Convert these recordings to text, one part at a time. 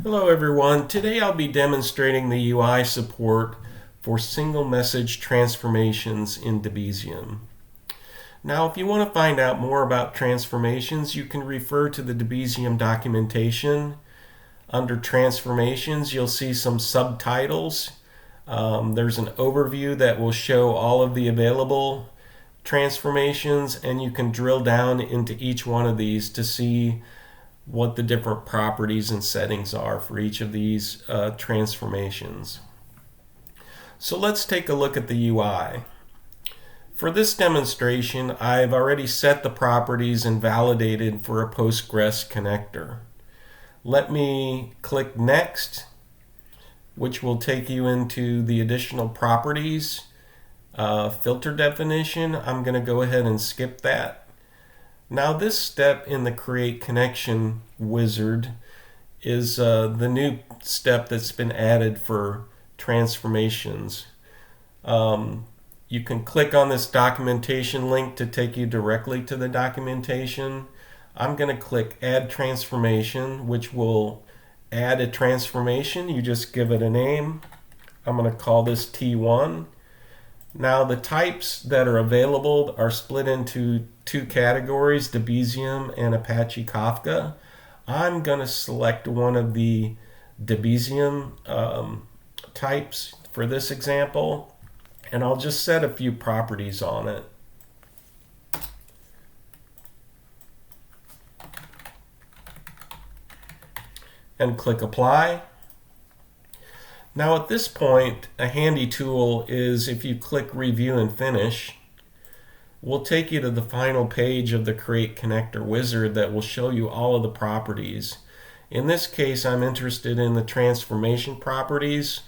Hello everyone. Today I'll be demonstrating the UI support for single message transformations in Debezium. Now if you want to find out more about transformations, you can refer to the Debezium documentation. Under transformations you'll see some subtitles. There's an overview that will show all of the available transformations, and you can drill down into each one of these to see what the different properties and settings are for each of these transformations. So let's take a look at the UI. For this demonstration, I've already set the properties and validated for a Postgres connector. Let me click Next, which will take you into the additional properties. Filter definition, I'm going to go ahead and skip that. Now this step in the Create Connection wizard is the new step that's been added for transformations. You can click on this documentation link to take you directly to the documentation. I'm going to click Add Transformation, which will add a transformation. You just give it a name. I'm going to call this T1. Now the types that are available are split into two categories, Debezium and Apache Kafka. I'm going to select one of the Debezium types for this example, and I'll just set a few properties on it. And click Apply. Now at this point, a handy tool is if you click Review and Finish, we'll take you to the final page of the Create Connector wizard that will show you all of the properties. In this case, I'm interested in the transformation properties.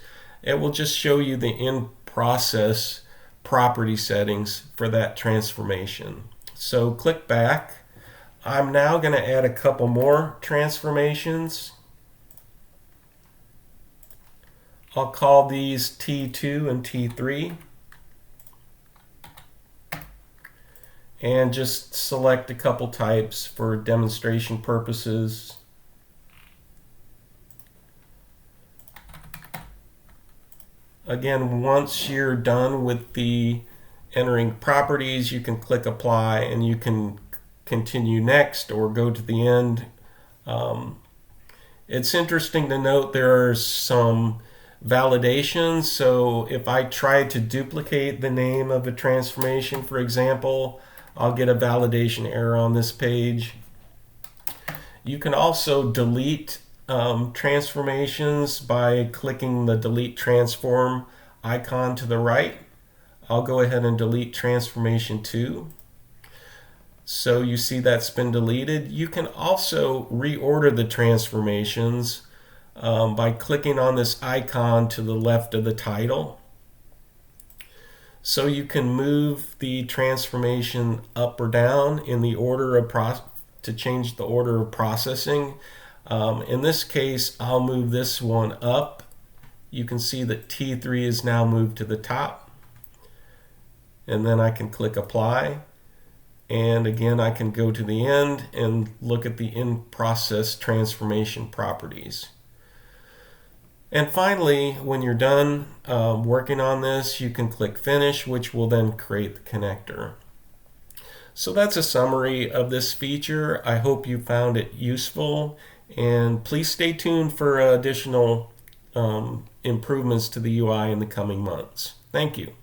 It will just show you the in-process property settings for that transformation. So click back. I'm now going to add a couple more transformations. I'll call these T2 and T3 and just select a couple types for demonstration purposes. Again, once you're done with the entering properties, you can click Apply and you can continue next or go to the end. It's interesting to note there are some validations. So if I try to duplicate the name of a transformation, for example, I'll get a validation error on this page. You can also delete transformations by clicking the Delete Transform icon to the right. I'll go ahead and delete transformation 2. So you see that's been deleted. You can also reorder the transformations by clicking on this icon to the left of the title. So you can move the transformation up or down in the order of to change the order of processing. In this case, I'll move this one up. You can see that T3 is now moved to the top. And then I can click Apply. And again, I can go to the end and look at the in-process transformation properties. And finally, when you're done working on this, you can click Finish, which will then create the connector. So that's a summary of this feature. I hope you found it useful, and please stay tuned for additional improvements to the UI in the coming months. Thank you.